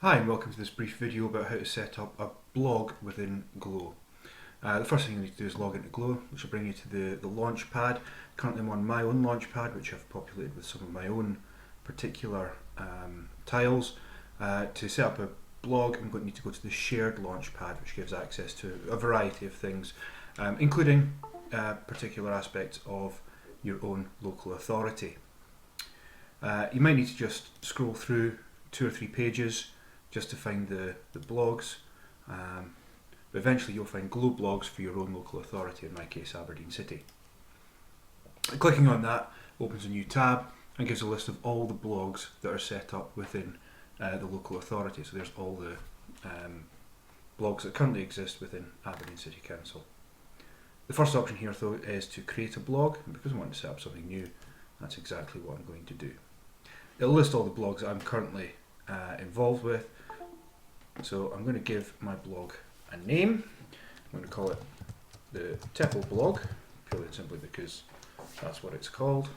Hi and welcome to this brief video about how to set up a blog within Glow. The first thing you need to do is log into Glow, which will bring you to the launch pad. Currently I'm on my own launch pad, which I've populated with some of my own particular tiles. To set up a blog, I'm going to need to go to the shared launch pad, which gives access to a variety of things, including particular aspects of your own local authority. You might need to just scroll through 2 or 3 pages just to find the blogs, but eventually you'll find Glow blogs for your own local authority, in my case Aberdeen City. Clicking on that opens a new tab and gives a list of all the blogs that are set up within the local authority. So there's all the blogs that currently exist within Aberdeen City Council. The first option here though is to create a blog, and because I want to set up something new, that's exactly what I'm going to do. It'll list all the blogs that I'm currently involved with. So I'm going to give my blog a name. I'm going to call it the Teppel blog, purely and simply because that's what it's called.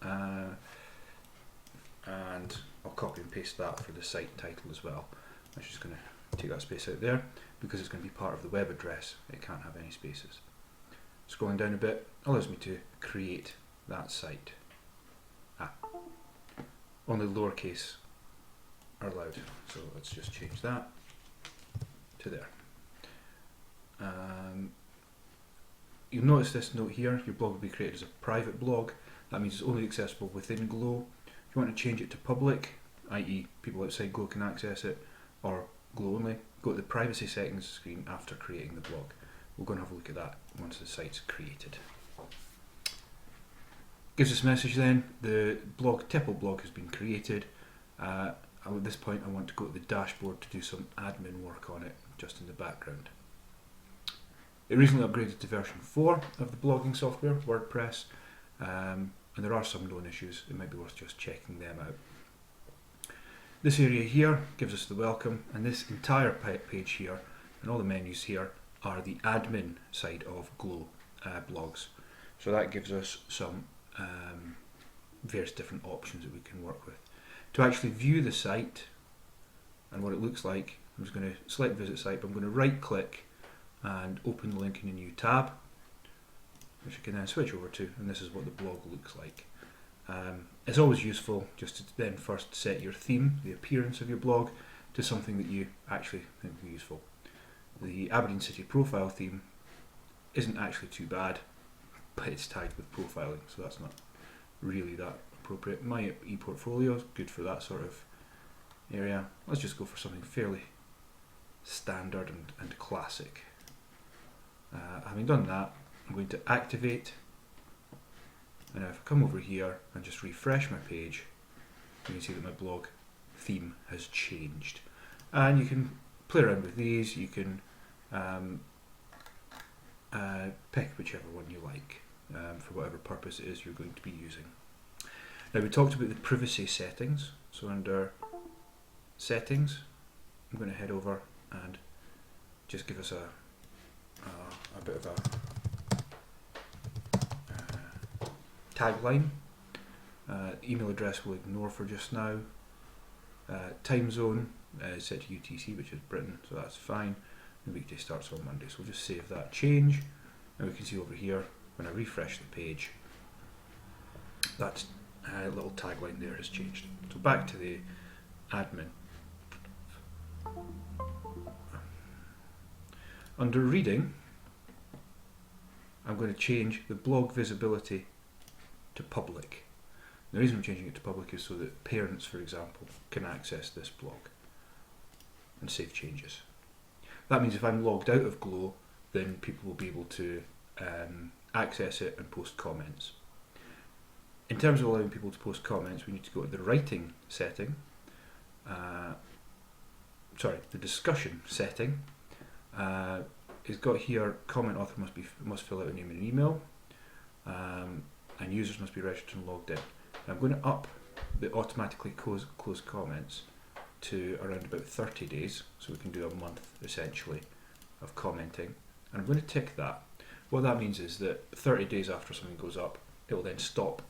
And I'll copy and paste that for the site title as well. I'm just going to take that space out there because it's going to be part of the web address. It can't have any spaces. Scrolling down a bit allows me to create that site. Only lowercase are allowed, so let's just change that to there. You'll notice this note here, your blog will be created as a private blog. That means it's only accessible within Glow. If you want to change it to public, i.e. people outside Glow can access it, or Glow only, go to the privacy settings screen after creating the blog. We'll go and have a look at that once the site's created. Gives us a message then, the blog Teppel blog has been created. At this point I want to go to the dashboard to do some admin work on it just in the background. It recently upgraded to version 4 of the blogging software, WordPress, and there are some known issues. It might be worth just checking them out. This area here gives us the welcome, and this entire page here and all the menus here are the admin side of Glow blogs. So that gives us some various different options that we can work with. To actually view the site and what it looks like, I'm just going to select visit site, but I'm going to right click and open the link in a new tab, which I can then switch over to, and this is what the blog looks like. It's always useful just to then first set your theme, the appearance of your blog, to something that you actually think will be useful. The Aberdeen City profile theme isn't actually too bad, but it's tagged with profiling, so that's not really that appropriate. My ePortfolio is good for that sort of area. Let's just go for something fairly standard and classic. Having done that, I'm going to activate, and if I come over here and just refresh my page, you can see that my blog theme has changed. And you can play around with these, you can pick whichever one you like for whatever purpose it is you're going to be using. Now we talked about the privacy settings, so under settings I'm going to head over and just give us a bit of a tagline. Email address we'll ignore for just now. Time zone is set to UTC, which is Britain, so that's fine. The weekday starts on Monday, so we'll just save that change. And we can see over here, when I refresh the page, that little tagline there has changed. So back to the admin. Under reading, I'm going to change the blog visibility to public. The reason I'm changing it to public is so that parents, for example, can access this blog and save changes. That means if I'm logged out of Glow, then people will be able to access it and post comments. In terms of allowing people to post comments, we need to go to the writing setting, the discussion setting. It's got here, comment author must fill out a name and an email, and users must be registered and logged in. I'm going to up the automatically close comments to around about 30 days, so we can do a month essentially of commenting, and I'm going to tick that. What that means is that 30 days after something goes up, it will then stop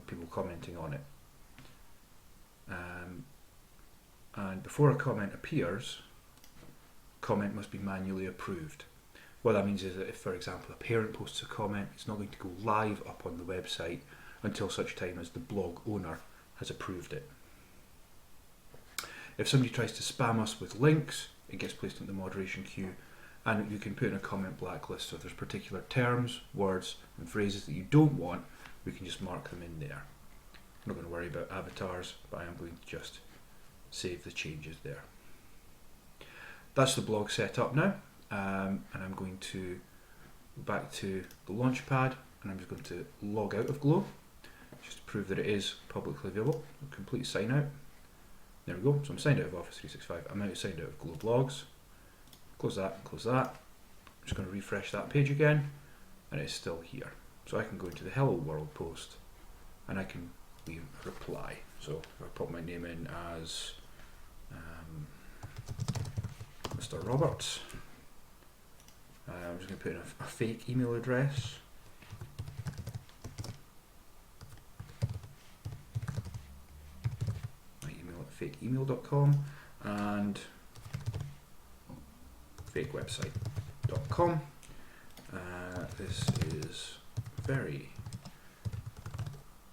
people commenting on it. And before a comment appears, comment must be manually approved. What that means is that if, for example, a parent posts a comment, it's not going to go live up on the website until such time as the blog owner has approved it. If somebody tries to spam us with links, it gets placed in the moderation queue, and you can put in a comment blacklist. So if there's particular terms, words and phrases that you don't want, we can just mark them in there. I'm not going to worry about avatars, but I am going to just save the changes there. That's the blog set up now, and I'm going to go back to the Launchpad, and I'm just going to log out of Glow just to prove that it is publicly available. Complete sign out. There we go. So I'm signed out of Office 365. I'm now signed out of Glow Blogs. Close that, close that. I'm just going to refresh that page again, and it's still here. So I can go into the Hello World post, and I can leave a reply. So if I put my name in as Mr. Roberts, I'm just going to put in a fake email address. My email at fakeemail.com and fakewebsite.com. This is very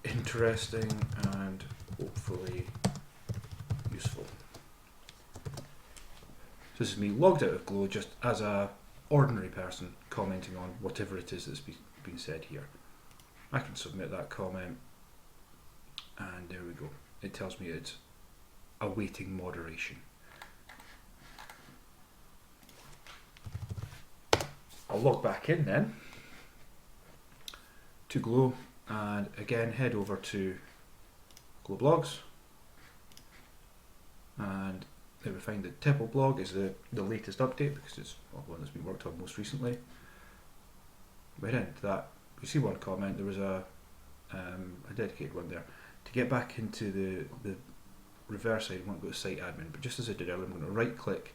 interesting and hopefully useful. So this is me logged out of Glow just as a ordinary person commenting on whatever it is that's been said here. I can submit that comment, and there we go. It tells me it's awaiting moderation. I'll log back in then to Glow, and again head over to Glow Blogs, and there we find that Tepple blog is the latest update because it's one that's been worked on most recently. We head into that. You see one comment. There was a dedicated one there. To get back into the reverse side, I want to go to Site Admin, but just as I did earlier, I'm going to right click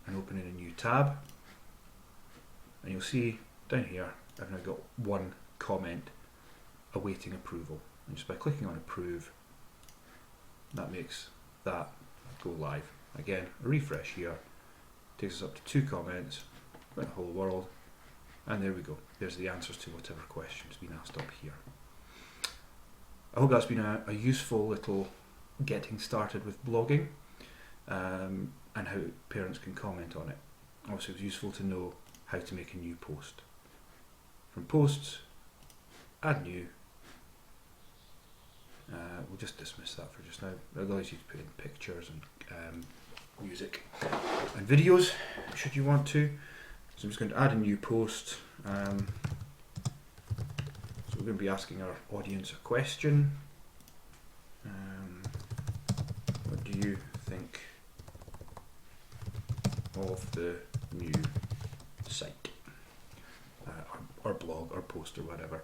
and open in a new tab, and you'll see down here I've now got one comment awaiting approval, and just by clicking on approve, that makes that go live. Again, a refresh here takes us up to 2 comments about the whole world, and there we go. There's the answers to whatever question's been asked up here. I hope that's been a useful little getting started with blogging, and how parents can comment on it. Also, it was useful to know how to make a new post. From posts, add new. We'll just dismiss that for just now. It allows you to put in pictures and music and videos should you want to. So I'm just going to add a new post. So we're going to be asking our audience a question. What do you think of the new site? Or blog or post or whatever.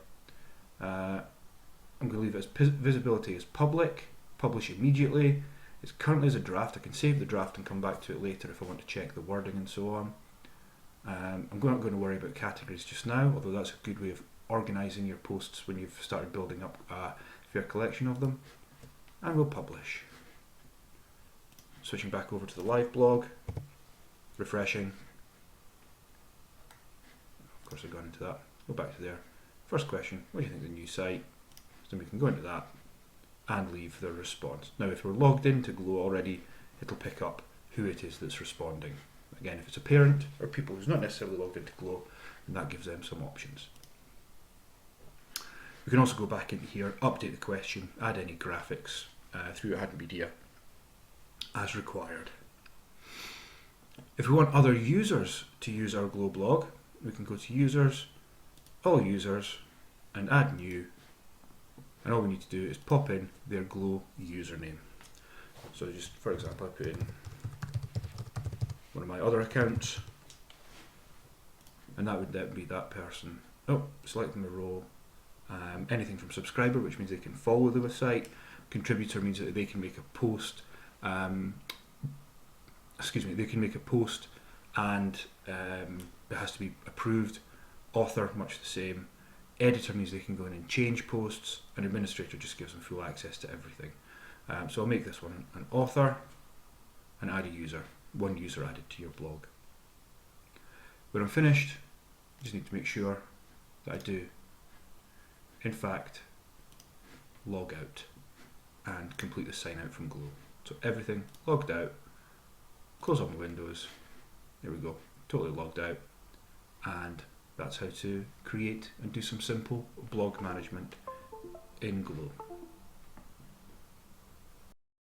I'm going to leave it as visibility as public, publish immediately. It's currently as a draft. I can save the draft and come back to it later if I want to check the wording and so on. I'm not going to worry about categories just now, although that's a good way of organising your posts when you've started building up a fair collection of them. And we'll publish. Switching back over to the live blog, refreshing. Of course I've gone into that. Go back to there. First question, what do you think of the new site? So we can go into that and leave their response. Now if we're logged into Glow already, it'll pick up who it is that's responding. Again, if it's a parent or people who's not necessarily logged into Glow, then that gives them some options. We can also go back into here, update the question, add any graphics through Add Media as required. If we want other users to use our Glow blog, we can go to Users, All Users, and Add New. And all we need to do is pop in their Glow username. So just, for example, I put in one of my other accounts, and that would then be that person. Oh, selecting the role. Anything from subscriber, which means they can follow the site. Contributor means that they can make a post. They can make a post, and it has to be approved. Author, much the same. Editor means they can go in and change posts. An administrator just gives them full access to everything. So I'll make this one an author. add a user, one user added to your blog. When I'm finished, I just need to make sure that I do, in fact, log out and complete the sign out from Glow. So everything logged out, close all my windows, there we go, totally logged out, and that's how to create and do some simple blog management in Glow.